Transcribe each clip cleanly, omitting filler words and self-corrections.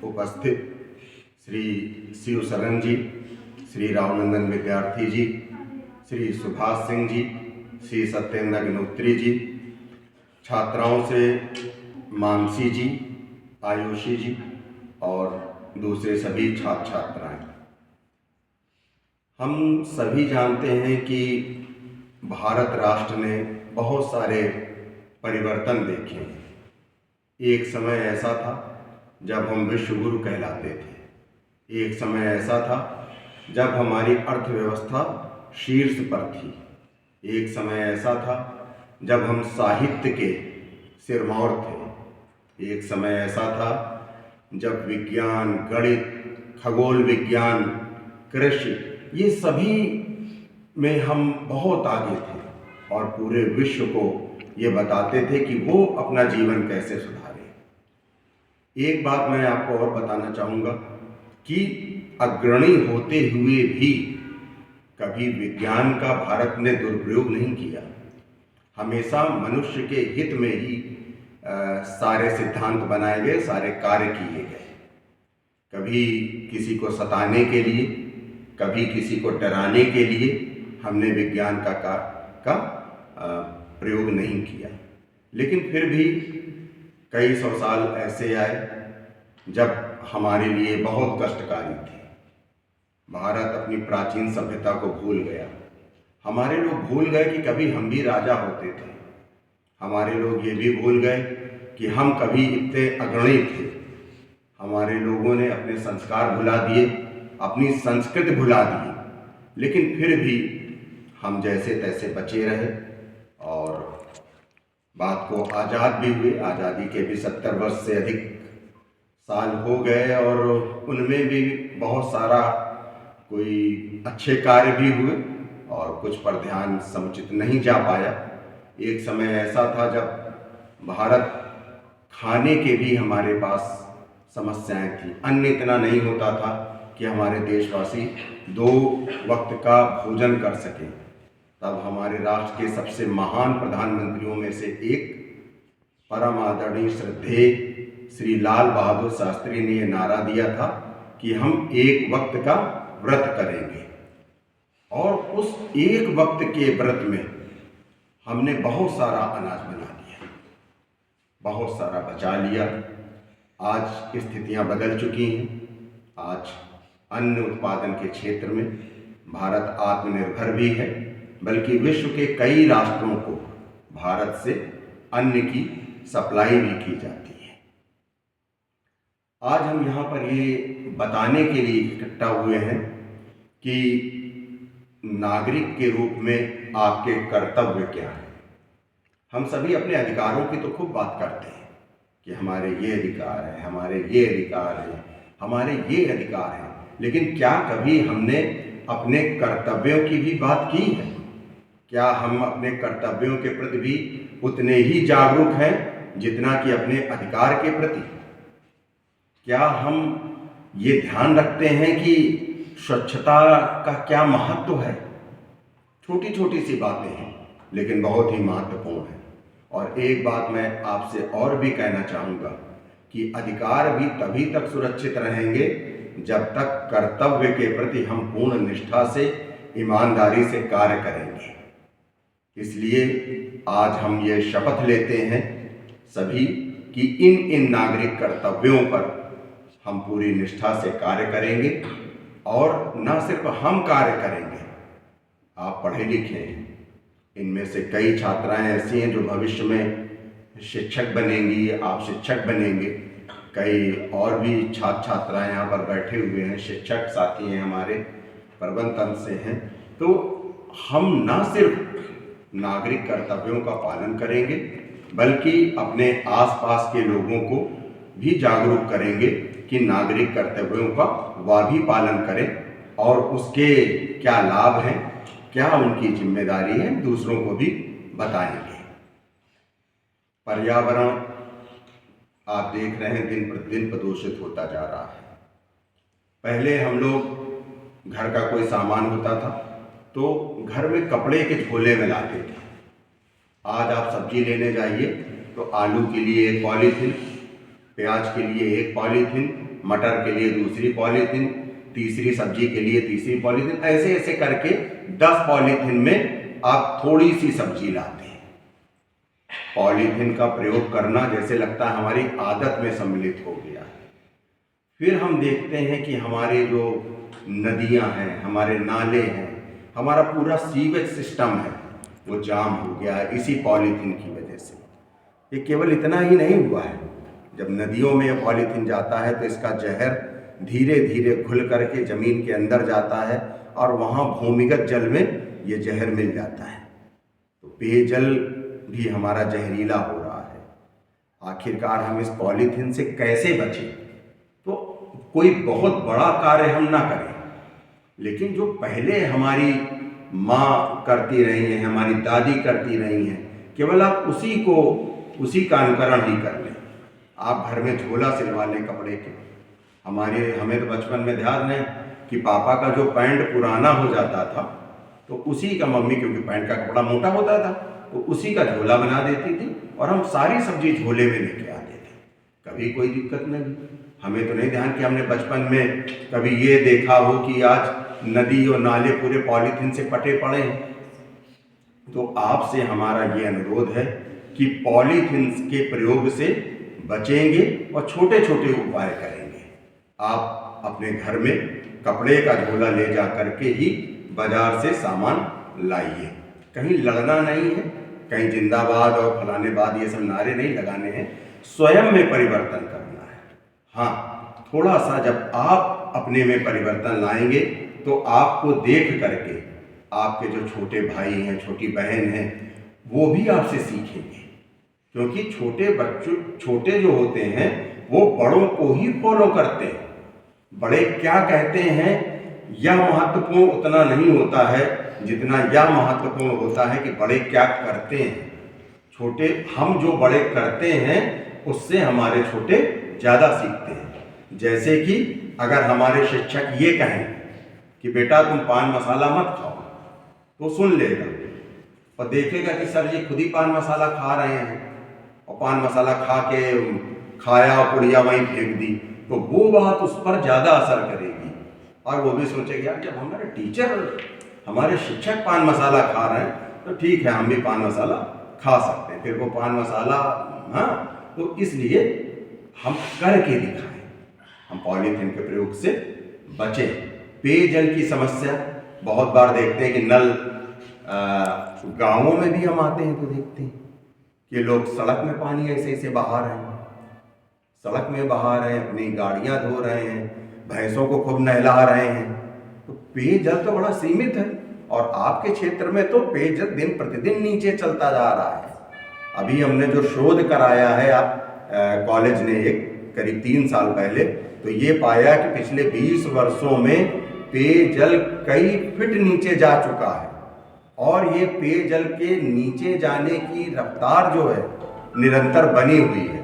उपस्थित श्री शिव शरण जी, श्री रावनंदन विद्यार्थी जी, श्री सुभाष सिंह जी, श्री सत्येंद्र अग्निहोत्री जी, छात्राओं से मानसी जी, आयुषी जी और दूसरे सभी छात्र छात्राएं। हम सभी जानते हैं कि भारत राष्ट्र ने बहुत सारे परिवर्तन देखे हैं। एक समय ऐसा था जब हम विश्व गुरु कहलाते थे। एक समय ऐसा था जब हमारी अर्थव्यवस्था शीर्ष पर थी। एक समय ऐसा था जब हम साहित्य के सिरमौर थे। एक समय ऐसा था जब विज्ञान, गणित, खगोल विज्ञान, कृषि, ये सभी में हम बहुत आगे थे और पूरे विश्व को ये बताते थे कि वो अपना जीवन कैसे सुधारे। एक बात मैं आपको और बताना चाहूँगा कि अग्रणी होते हुए भी कभी विज्ञान का भारत ने दुरुपयोग नहीं किया। हमेशा मनुष्य के हित में ही सारे सिद्धांत बनाए गए, सारे कार्य किए गए। कभी किसी को सताने के लिए, कभी किसी को डराने के लिए हमने विज्ञान का प्रयोग नहीं किया। लेकिन फिर भी कई सौ साल ऐसे आए जब हमारे लिए बहुत कष्टकारी थे। भारत अपनी प्राचीन सभ्यता को भूल गया। हमारे लोग भूल गए कि कभी हम भी राजा होते थे। हमारे लोग ये भी भूल गए कि हम कभी इतने अग्रणी थे। हमारे लोगों ने अपने संस्कार भुला दिए, अपनी संस्कृति भुला दी। लेकिन फिर भी हम जैसे तैसे बचे रहे और बात को आज़ाद भी हुए। आज़ादी के भी 70 वर्ष से अधिक साल हो गए और उनमें भी बहुत सारा कोई अच्छे कार्य भी हुए और कुछ पर ध्यान समुचित नहीं जा पाया। एक समय ऐसा था जब भारत खाने के भी हमारे पास समस्याएं थी। अन्न इतना नहीं होता था कि हमारे देशवासी 2 वक्त का भोजन कर सकें। तब हमारे राष्ट्र के सबसे महान प्रधानमंत्रियों में से एक परम आदरणीय श्रद्धेय श्री लाल बहादुर शास्त्री ने यह नारा दिया था कि हम 1 वक्त का व्रत करेंगे। और उस 1 वक्त के व्रत में हमने बहुत सारा अनाज बना लिया, बहुत सारा बचा लिया। आज स्थितियां बदल चुकी हैं। आज अन्न उत्पादन के क्षेत्र में भारत आत्मनिर्भर भी है, बल्कि विश्व के कई राष्ट्रों को भारत से अन्न की सप्लाई भी की जाती है। आज हम यहाँ पर ये बताने के लिए इकट्ठा हुए हैं कि नागरिक के रूप में आपके कर्तव्य क्या हैं। हम सभी अपने अधिकारों की तो खूब बात करते हैं कि हमारे ये अधिकार हैं, हमारे ये अधिकार हैं, हमारे ये अधिकार हैं, लेकिन क्या कभी हमने अपने कर्तव्यों की भी बात की है? क्या हम अपने कर्तव्यों के प्रति भी उतने ही जागरूक हैं जितना कि अपने अधिकार के प्रति? क्या हम ये ध्यान रखते हैं कि स्वच्छता का क्या महत्व है? छोटी छोटी सी बातें हैं लेकिन बहुत ही महत्वपूर्ण है। और एक बात मैं आपसे और भी कहना चाहूँगा कि अधिकार भी तभी तक सुरक्षित रहेंगे जब तक कर्तव्य के प्रति हम पूर्ण निष्ठा से, ईमानदारी से कार्य करेंगे। इसलिए आज हम ये शपथ लेते हैं सभी कि इन नागरिक कर्तव्यों पर हम पूरी निष्ठा से कार्य करेंगे। और न सिर्फ हम कार्य करेंगे, आप पढ़े लिखे हैं, इनमें से कई छात्राएं ऐसी हैं जो भविष्य में शिक्षक बनेंगी, आप शिक्षक बनेंगे। कई और भी छात्र छात्राएं यहाँ पर बैठे हुए हैं, शिक्षक साथी हैं हमारे, प्रबंध तंत्र से हैं। तो हम न सिर्फ नागरिक कर्तव्यों का पालन करेंगे बल्कि अपने आसपास के लोगों को भी जागरूक करेंगे कि नागरिक कर्तव्यों का वह भी पालन करें और उसके क्या लाभ हैं, क्या उनकी जिम्मेदारी है, दूसरों को भी बताएंगे। पर्यावरण आप देख रहे हैं दिन प्रतिदिन प्रदूषित होता जा रहा है। पहले हम लोग घर का कोई सामान होता था तो घर में कपड़े के झोले में लाते थे। आज आप सब्जी लेने जाइए तो आलू के लिए एक पॉलीथीन, प्याज के लिए एक पॉलीथीन, मटर के लिए दूसरी पॉलीथीन, तीसरी सब्जी के लिए तीसरी पॉलीथीन, ऐसे ऐसे करके 10 पॉलीथीन में आप थोड़ी सी सब्जी लाते हैं। पॉलीथीन का प्रयोग करना जैसे लगता है हमारी आदत में सम्मिलित हो गया है। फिर हम देखते हैं कि हमारे जो नदियां हैं, हमारे नाले हैं, हमारा पूरा सीवेज सिस्टम है, वो जाम हो गया है इसी पॉलीथीन की वजह से। ये केवल इतना ही नहीं हुआ है, जब नदियों में ये पॉलीथीन जाता है तो इसका जहर धीरे धीरे घुल करके ज़मीन के अंदर जाता है और वहाँ भूमिगत जल में ये जहर मिल जाता है। तो पेयजल भी हमारा जहरीला हो रहा है। आखिरकार हम इस पॉलीथीन से कैसे बचें? तो कोई बहुत बड़ा कार्य हम ना करें, लेकिन जो पहले हमारी माँ करती रही हैं, हमारी दादी करती रही हैं, केवल आप उसी का अनुकरण ही कर लें। आप घर में झोला सिलवा लें कपड़े के। हमें तो बचपन में ध्यान है कि पापा का जो पैंट पुराना हो जाता था तो उसी का मम्मी, क्योंकि पैंट का कपड़ा मोटा होता था, तो उसी का झोला बना देती थी और हम सारी सब्जी झोले में लेके आते थे, कभी कोई दिक्कत नहीं। हमें तो नहीं ध्यान कि हमने बचपन में कभी ये देखा हो कि आज नदी और नाले पूरे पॉलीथीन से पटे पड़े हैं। तो आपसे हमारा ये अनुरोध है कि पॉलीथीन के प्रयोग से बचेंगे और छोटे छोटे उपाय करेंगे। आप अपने घर में कपड़े का झोला ले जा करके ही बाजार से सामान लाइए। कहीं लड़ना नहीं है, कहीं जिंदाबाद और फलाने बाद ये सब नारे नहीं लगाने हैं, स्वयं में परिवर्तन करना है। हाँ, थोड़ा सा जब आप अपने में परिवर्तन लाएंगे तो आपको देख करके आपके जो छोटे भाई हैं, छोटी बहन हैं, वो भी आपसे सीखेंगे। क्योंकि छोटे जो होते हैं वो बड़ों को ही फॉलो करते हैं। बड़े क्या कहते हैं यह महत्वपूर्ण उतना नहीं होता है जितना यह महत्वपूर्ण होता है कि बड़े क्या करते हैं। हम जो बड़े करते हैं उससे हमारे छोटे ज़्यादा सीखते हैं। जैसे कि अगर हमारे शिक्षक ये कहें कि बेटा तुम पान मसाला मत खाओ, तो सुन लेगा और देखेगा कि सर जी खुद ही पान मसाला खा रहे हैं और पान मसाला खाया और पुड़िया वहीं फेंक दी, तो वो बात उस पर ज़्यादा असर करेगी और वो भी सोचेगा यार जब हमारे टीचर, हमारे शिक्षक पान मसाला खा रहे हैं तो ठीक है, हम भी पान मसाला खा सकते हैं। फिर वो पान मसाला, हाँ, तो इसलिए हम करके दिखाएं, हम पॉलीथीन के प्रयोग से बचें। पेयजल की समस्या बहुत बार देखते हैं कि नल, गाँवों में भी हम आते हैं तो देखते हैं कि लोग सड़क में पानी ऐसे ऐसे बहा रहे हैं, सड़क में बहा रहे हैं, अपनी गाड़ियां धो रहे हैं, भैंसों को खूब नहला रहे हैं। तो पेयजल तो बड़ा सीमित है और आपके क्षेत्र में तो पेयजल दिन प्रतिदिन नीचे चलता जा रहा है। अभी हमने जो शोध कराया है कॉलेज ने एक करीब 3 साल पहले, तो ये पाया कि पिछले 20 वर्षों में पेयजल कई फीट नीचे जा चुका है और ये पेयजल के नीचे जाने की रफ्तार जो है निरंतर बनी हुई है।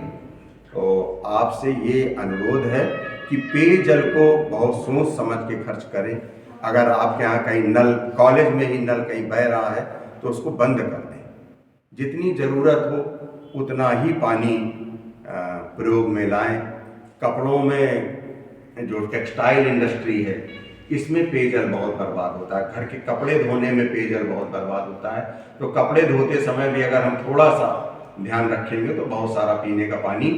तो आपसे ये अनुरोध है कि पेयजल को बहुत सोच समझ के खर्च करें। अगर आपके यहाँ कहीं नल, कॉलेज में ही नल कहीं बह रहा है तो उसको बंद कर दें। जितनी ज़रूरत हो उतना ही पानी प्रयोग में लाएं। कपड़ों में जो टेक्सटाइल इंडस्ट्री है इसमें पेयजल बहुत बर्बाद होता है, घर के कपड़े धोने में पेयजल बहुत बर्बाद होता है। तो कपड़े धोते समय भी अगर हम थोड़ा सा ध्यान रखेंगे तो बहुत सारा पीने का पानी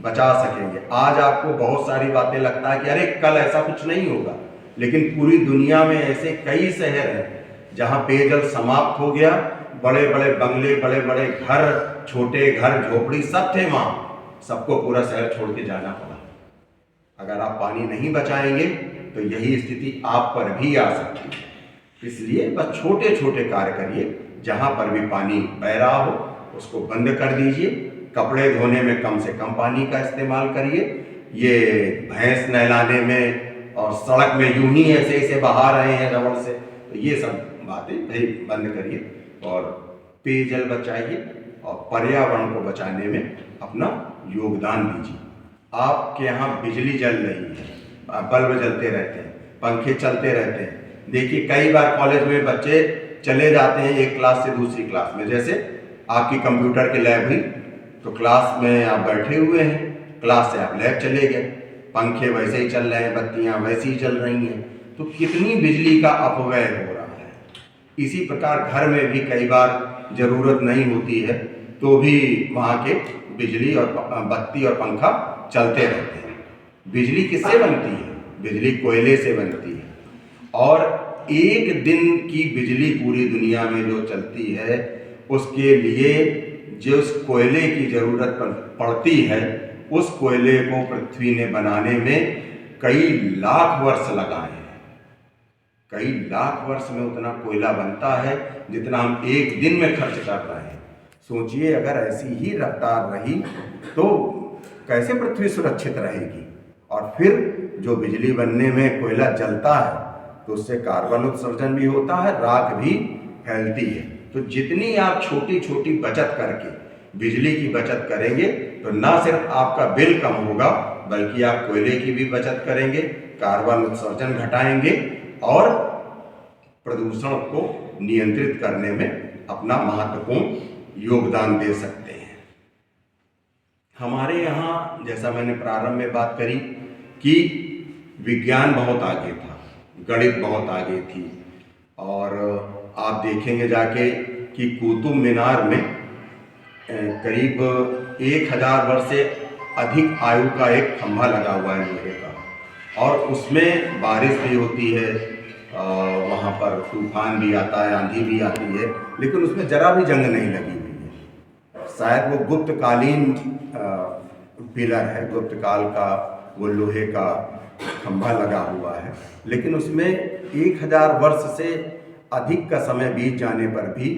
बचा सकेंगे। आज आपको बहुत सारी बातें लगता है कि अरे कल ऐसा कुछ नहीं होगा, लेकिन पूरी दुनिया में ऐसे कई शहर हैं जहां पेयजल समाप्त हो गया। बड़े बड़े बंगले, बड़े बड़े घर, छोटे घर, झोपड़ी सब थे वहाँ, सबको पूरा शहर छोड़ के जाना पड़ा। अगर आप पानी नहीं बचाएंगे तो यही स्थिति आप पर भी आ सकती है। इसलिए बस छोटे छोटे कार्य करिए, जहाँ पर भी पानी बह रहा हो उसको बंद कर दीजिए। कपड़े धोने में कम से कम पानी का इस्तेमाल करिए। ये भैंस नहलाने में और सड़क में यूं ही ऐसे ऐसे बहा रहे हैं रबड़ से, तो ये सब बातें भाई बंद करिए और पेयजल बचाइए और पर्यावरण को बचाने में अपना योगदान दीजिए। आपके यहाँ बिजली जल रही है, बल्ब जलते रहते हैं, पंखे चलते रहते हैं। देखिए कई बार कॉलेज में बच्चे चले जाते हैं एक क्लास से दूसरी क्लास में। जैसे आपकी कंप्यूटर की लैब हुई तो क्लास में आप बैठे हुए हैं क्लास से आप लैब चले गए, पंखे वैसे ही चल रहे हैं, बत्तियां वैसी ही चल रही हैं, तो कितनी बिजली का अपव्यय हो रहा है। इसी प्रकार घर में भी कई बार ज़रूरत नहीं होती है तो भी वहाँ के बिजली और बत्ती और पंखा चलते रहते हैं। बिजली किससे बनती है? बिजली कोयले से बनती है, और एक दिन की बिजली पूरी दुनिया में जो चलती है उसके लिए जिस कोयले की ज़रूरत पड़ती है, उस कोयले को पृथ्वी ने बनाने में कई लाख वर्ष लगाए हैं। कई लाख वर्ष में उतना कोयला बनता है जितना हम एक दिन में खर्च कर रहे हैं। सोचिए, अगर ऐसी ही रफ्तार रही तो कैसे पृथ्वी सुरक्षित रहेगी। और फिर जो बिजली बनने में कोयला जलता है तो उससे कार्बन उत्सर्जन भी होता है, राख भी फैलती है। तो जितनी आप छोटी छोटी बचत करके बिजली की बचत करेंगे तो ना सिर्फ आपका बिल कम होगा बल्कि आप कोयले की भी बचत करेंगे, कार्बन उत्सर्जन घटाएंगे और प्रदूषण को नियंत्रित करने में अपना महत्वपूर्ण योगदान दे सकते हैं। हमारे यहाँ, जैसा मैंने प्रारंभ में बात करी कि विज्ञान बहुत आगे था, गणित बहुत आगे थी, और आप देखेंगे जाके कि कुतुब मीनार में करीब 1000 वर्ष से अधिक आयु का एक खंभा लगा हुआ है लोहे का, और उसमें बारिश भी होती है, वहाँ पर तूफान भी आता है, आंधी भी आती है, लेकिन उसमें जरा भी जंग नहीं लगी हुई है। शायद वो गुप्तकालीन पिलर है, गुप्तकाल का वो लोहे का खंभा लगा हुआ है, लेकिन उसमें 1000 वर्ष से अधिक का समय बीत जाने पर भी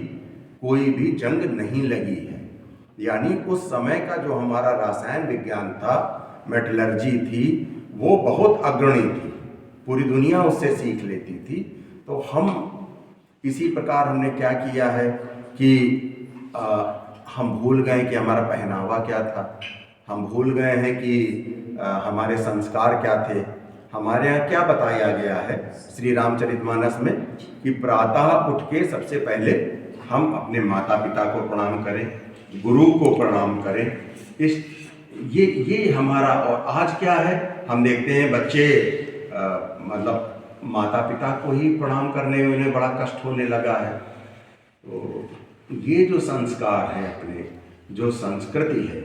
कोई भी जंग नहीं लगी है। यानी उस समय का जो हमारा रसायन विज्ञान था, मेटलर्जी थी, वो बहुत अग्रणी थी, पूरी दुनिया उससे सीख लेती थी। तो हम इसी प्रकार हमने क्या किया है कि हम भूल गए कि हमारा पहनावा क्या था, हम भूल गए हैं कि हमारे संस्कार क्या थे। हमारे यहाँ क्या बताया गया है श्री रामचरितमानस में कि प्रातः उठ के सबसे पहले हम अपने माता पिता को प्रणाम करें, गुरु को प्रणाम करें। ये हमारा, और आज क्या है, हम देखते हैं बच्चे मतलब माता पिता को ही प्रणाम करने में उन्हें बड़ा कष्ट होने लगा है। तो ये जो संस्कार है, अपने जो संस्कृति है,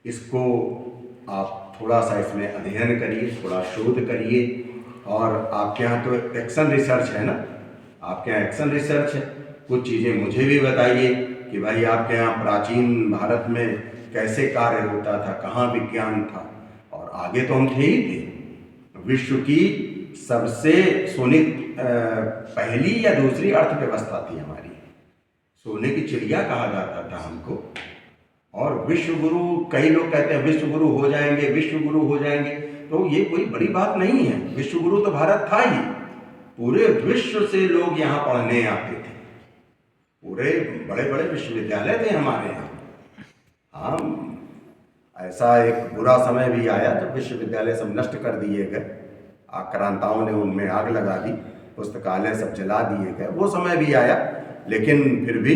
इसको आप थोड़ा सा इसमें अध्ययन करिए, थोड़ा शोध करिए। और आपके यहाँ तो एक्शन रिसर्च है ना, आपके यहाँ एक्शन रिसर्च है, कुछ चीज़ें मुझे भी बताइए कि भाई आपके यहाँ प्राचीन भारत में कैसे कार्य होता था, कहाँ विज्ञान था। और आगे तो हम थे ही थे। विश्व की सबसे सोने पहली या दूसरी अर्थव्यवस्था थी हमारी, सोने की चिड़िया कहा जाता था हमको। और विश्व गुरु, कई लोग कहते हैं विश्व गुरु हो जाएंगे, विश्व गुरु हो जाएंगे, तो ये कोई बड़ी बात नहीं है। विश्व गुरु तो भारत था ही, पूरे विश्व से लोग यहाँ पढ़ने आते थे, पूरे बड़े बड़े विश्वविद्यालय थे हमारे यहाँ। हाँ, ऐसा एक बुरा समय भी आया जब विश्वविद्यालय सब नष्ट कर दिए गए, आक्रांताओं ने उनमें आग लगा दी, पुस्तकालय सब जला दिए गए, वो समय भी आया। लेकिन फिर भी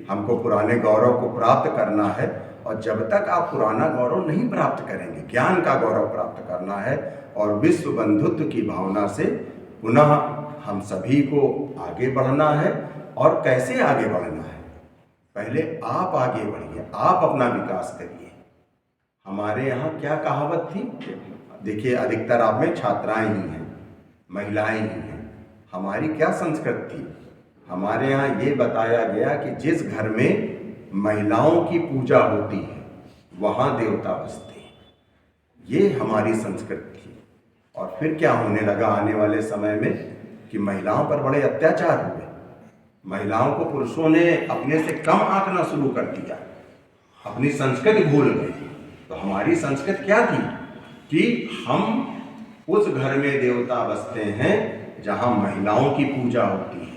हमको पुराने गौरव को प्राप्त करना है, और जब तक आप पुराना गौरव नहीं प्राप्त करेंगे, ज्ञान का गौरव प्राप्त करना है, और विश्व बंधुत्व की भावना से पुनः हम सभी को आगे बढ़ना है। और कैसे आगे बढ़ना है, पहले आप आगे बढ़िए, आप अपना विकास करिए। हमारे यहाँ क्या कहावत थी, देखिए अधिकतर आप में छात्राएं ही हैं, महिलाएं ही हैं। हमारी क्या संस्कृति थी, हमारे यहाँ ये बताया गया कि जिस घर में महिलाओं की पूजा होती है वहाँ देवता बसते हैं, ये हमारी संस्कृति थी। और फिर क्या होने लगा आने वाले समय में कि महिलाओं पर बड़े अत्याचार हुए, महिलाओं को पुरुषों ने अपने से कम आंकना शुरू कर दिया, अपनी संस्कृति भूल गए। तो हमारी संस्कृति क्या थी कि हम उस घर में देवता बसते हैं जहाँ महिलाओं की पूजा होती है।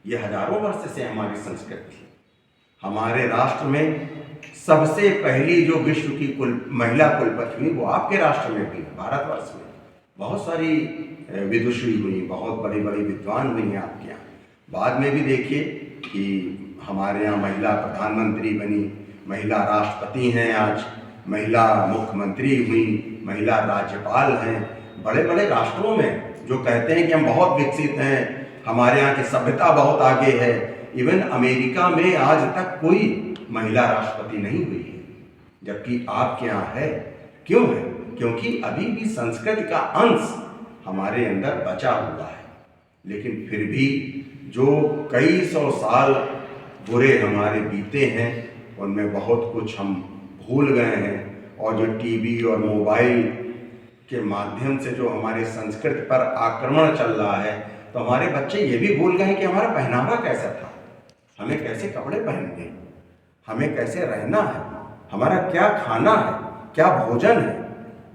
ये हजारों वर्ष से हमारी संस्कृति थी। हमारे राष्ट्र में सबसे पहली जो विश्व की महिला कुलपति हुई वो आपके राष्ट्र में हुई, भारतवर्ष में। बहुत सारी विदुषी हुई, बहुत बड़ी बड़ी विद्वान हुई हैं आपके यहाँ। बाद में भी देखिए कि हमारे यहाँ महिला प्रधानमंत्री बनी, महिला राष्ट्रपति हैं आज, महिला मुख्यमंत्री हुई, महिला राज्यपाल हैं। बड़े बड़े राष्ट्रों में जो कहते हैं कि हम बहुत विकसित हैं, हमारे यहाँ की सभ्यता बहुत आगे है, इवन अमेरिका में आज तक कोई महिला राष्ट्रपति नहीं हुई है, जबकि आपके यहाँ है। क्यों है? क्योंकि अभी भी संस्कृति का अंश हमारे अंदर बचा हुआ है। लेकिन फिर भी जो कई सौ साल बुरे हमारे बीते हैं, उनमें बहुत कुछ हम भूल गए हैं। और जो टीवी और मोबाइल के माध्यम से जो हमारे संस्कृति पर आक्रमण चल रहा है, तो हमारे बच्चे ये भी भूल गए हैं कि हमारा पहनावा कैसा था, हमें कैसे कपड़े पहनने, हमें कैसे रहना है, हमारा क्या खाना है, क्या भोजन है।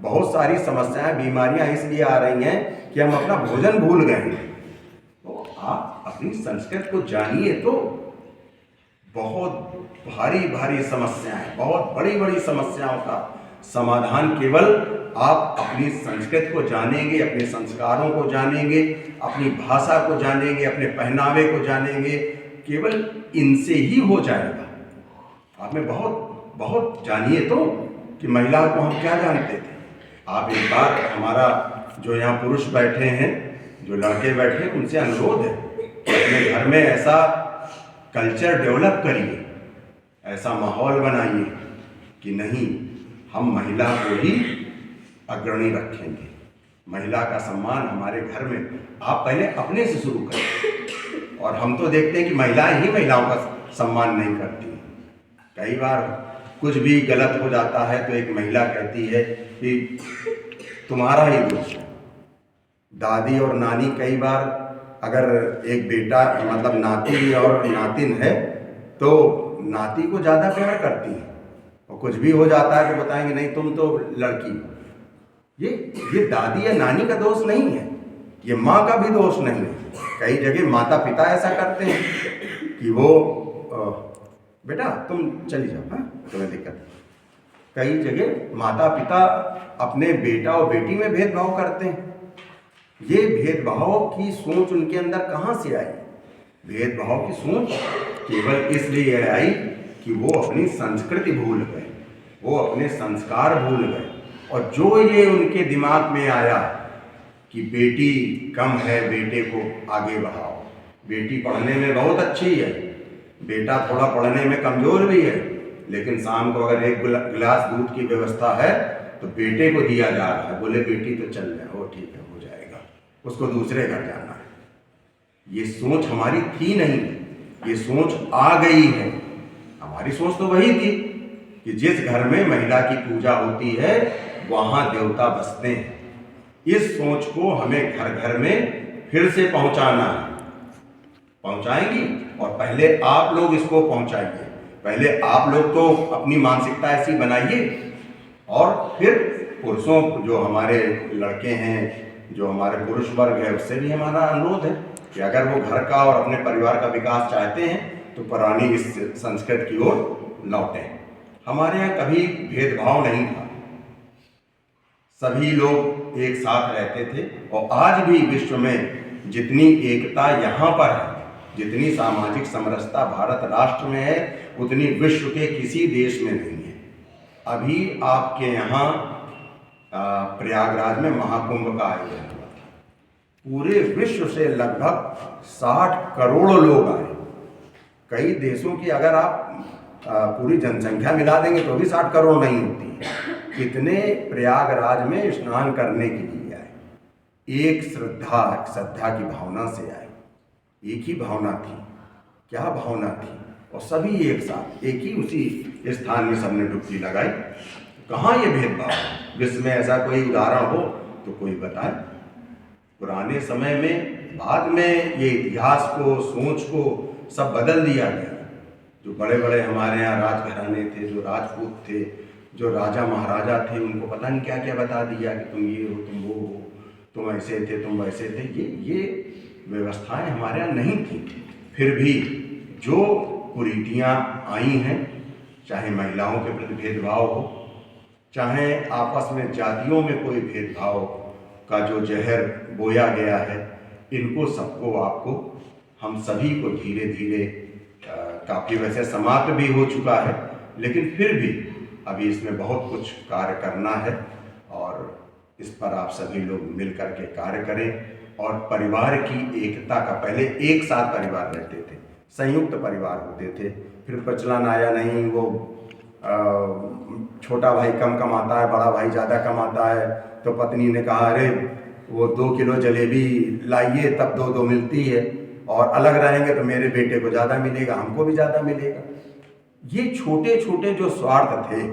बहुत सारी समस्याएं, बीमारियां इसलिए आ रही हैं कि हम अपना भोजन भूल गए हैं। तो आप अपनी संस्कृति को जानिए, तो बहुत भारी भारी समस्याएं, बहुत बड़ी बड़ी समस्याओं का समाधान केवल आप अपनी संस्कृति को जानेंगे, अपने संस्कारों को जानेंगे, अपनी भाषा को जानेंगे, अपने पहनावे को जानेंगे, केवल इनसे ही हो जाएगा। आप में बहुत बहुत जानिए तो कि महिला को हम क्या जानते थे। आप एक बार, हमारा जो यहाँ पुरुष बैठे हैं, जो लड़के बैठे हैं, उनसे अनुरोध है कि अपने घर में ऐसा कल्चर डेवलप करिए, ऐसा माहौल बनाइए कि नहीं, हम महिला को ही अग्रणी रखेंगे। महिला का सम्मान हमारे घर में आप पहले अपने से शुरू करें। और हम तो देखते हैं कि महिलाएं ही महिलाओं का सम्मान नहीं करती। कई बार कुछ भी गलत हो जाता है तो एक महिला कहती है कि तुम्हारा ही दोष है। दादी और नानी कई बार, अगर एक बेटा मतलब नाती और नातिन है, तो नाती को ज़्यादा प्यार करती है, और कुछ भी हो जाता है तो बताएंगे नहीं तुम तो लड़की। ये दादी या नानी का दोष नहीं है, ये माँ का भी दोष नहीं है। कई जगह माता पिता ऐसा करते हैं कि वो बेटा तुम चली जाओ, हाँ तुम्हें दिक्कत। कई जगह माता पिता अपने बेटा और बेटी में भेदभाव करते हैं। ये भेदभाव की सोच उनके अंदर कहाँ से आई? भेदभाव की सोच केवल इसलिए आई कि वो अपनी संस्कृति भूल गए, वो अपने संस्कार भूल गए। और जो ये उनके दिमाग में आया कि बेटी कम है, बेटे को आगे बढ़ाओ, बेटी पढ़ने में बहुत अच्छी है, बेटा थोड़ा पढ़ने में कमज़ोर भी है, लेकिन शाम को अगर एक गिलास दूध की व्यवस्था है तो बेटे को दिया जा रहा है। बोले बेटी तो चल जाए, वो ठीक है हो जाएगा, उसको दूसरे घर जाना है। ये सोच हमारी थी नहीं, ये सोच आ गई है। हमारी सोच तो वही थी कि जिस घर में महिला की पूजा होती है वहाँ देवता बसते हैं। इस सोच को हमें घर घर में फिर से पहुँचाना है। पहुँचाएंगी, और पहले आप लोग इसको पहुँचाइए। पहले आप लोग तो अपनी मानसिकता ऐसी बनाइए, और फिर पुरुषों, जो हमारे लड़के हैं, जो हमारे पुरुष वर्ग है, उससे भी हमारा अनुरोध है कि अगर वो घर का और अपने परिवार का विकास चाहते हैं तो पुरानी इस संस्कृति की ओर लौटें। हमारे यहाँ कभी भेदभाव नहीं था, सभी लोग एक साथ रहते थे। और आज भी विश्व में जितनी एकता यहाँ पर है, जितनी सामाजिक समरसता भारत राष्ट्र में है, उतनी विश्व के किसी देश में नहीं है। अभी आपके यहाँ प्रयागराज में महाकुंभ का आयोजन हुआ था। पूरे विश्व से लगभग 60 करोड़ लोग आए। कई देशों की अगर आप पूरी जनसंख्या मिला देंगे तो भी 60 करोड़ नहीं होती है। कितने प्रयागराज में स्नान करने के लिए आए। एक श्रद्धा की भावना से आए। एक ही भावना थी। क्या भावना थी? और सभी एक साथ एक ही उसी स्थान में सबने डुबकी लगाई। कहाँ ये भेदभाव? विश्व में ऐसा कोई उदाहरण हो तो कोई बताए। पुराने समय में, बाद में ये इतिहास को, सोच को सब बदल दिया गया। जो बड़े बड़े हमारे यहाँ राजघराने थे, जो राजपूत थे, जो राजा महाराजा थे, उनको पता नहीं क्या क्या बता दिया कि तुम ये हो, तुम वो हो, तुम ऐसे थे, तुम वैसे थे। ये व्यवस्थाएं हमारे यहाँ नहीं थी। फिर भी जो कुरीतियाँ आई हैं, चाहे महिलाओं के प्रति भेदभाव हो, चाहे आपस में जातियों में कोई भेदभाव का जो जहर बोया गया है, इनको सबको, आपको, हम सभी को धीरे धीरे, काफ़ी वैसे समाप्त भी हो चुका है, लेकिन फिर भी अभी इसमें बहुत कुछ कार्य करना है और इस पर आप सभी लोग मिल कर के कार्य करें। और परिवार की एकता का, पहले एक साथ परिवार रहते थे, संयुक्त परिवार होते थे, फिर प्रचलन आया नहीं वो छोटा भाई कम कमाता है, बड़ा भाई ज़्यादा कमाता है, तो पत्नी ने कहा अरे वो 2 किलो जलेबी लाइए तब 2-2 मिलती है, और अलग रहेंगे तो मेरे बेटे को ज़्यादा मिलेगा, हमको भी ज़्यादा मिलेगा। ये छोटे छोटे जो स्वार्थ थे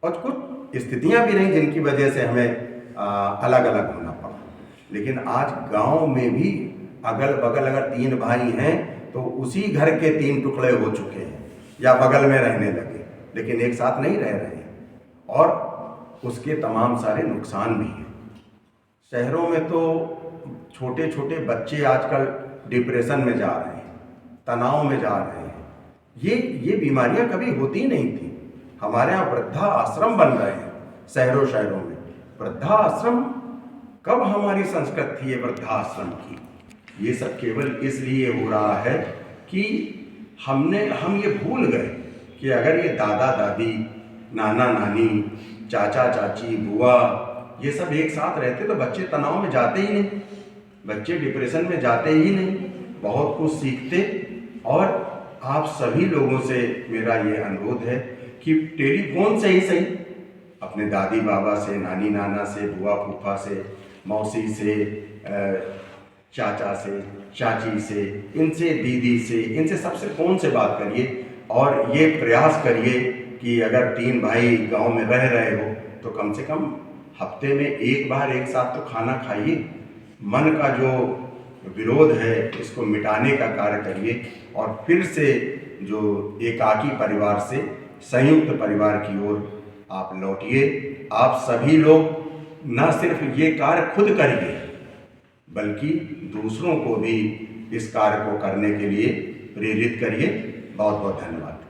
और कुछ स्थितियां भी रहीं जिनकी वजह से हमें अलग अलग होना पड़ा। लेकिन आज गांव में भी अगल बगल अगर 3 भाई हैं तो उसी घर के 3 टुकड़े हो चुके हैं या बगल में रहने लगे, लेकिन एक साथ नहीं रह रहे हैं और उसके तमाम सारे नुकसान भी हैं। शहरों में तो छोटे छोटे बच्चे आजकल डिप्रेशन में जा रहे हैं, तनाव में जा रहे हैं। ये बीमारियां कभी होती नहीं थी। हमारे यहाँ वृद्धा आश्रम बन रहे हैं शहरों में। वृद्धा आश्रम कब हमारी संस्कृति थी ये वृद्धा आश्रम की? ये सब केवल इसलिए हो रहा है कि हम ये भूल गए कि अगर ये दादा दादी, नाना नानी, चाचा चाची, बुआ ये सब एक साथ रहते तो बच्चे तनाव में जाते ही नहीं, बच्चे डिप्रेशन में जाते ही नहीं, बहुत कुछ सीखते। और आप सभी लोगों से मेरा ये अनुरोध है कि टेलीफोन से ही सही अपने दादी बाबा से, नानी नाना से, बुआ फूफा से, मौसी से, चाचा से, चाची से, इनसे, दीदी से, इनसे सबसे फ़ोन से बात करिए और ये प्रयास करिए कि अगर 3 भाई गांव में रह रहे हो तो कम से कम हफ्ते में एक बार एक साथ तो खाना खाइए। मन का जो विरोध है इसको मिटाने का कार्य करिए और फिर से जो एकाकी परिवार से संयुक्त परिवार की ओर आप लौटिए। आप सभी लोग न सिर्फ ये कार्य खुद करिए बल्कि दूसरों को भी इस कार्य को करने के लिए प्रेरित करिए। बहुत बहुत धन्यवाद।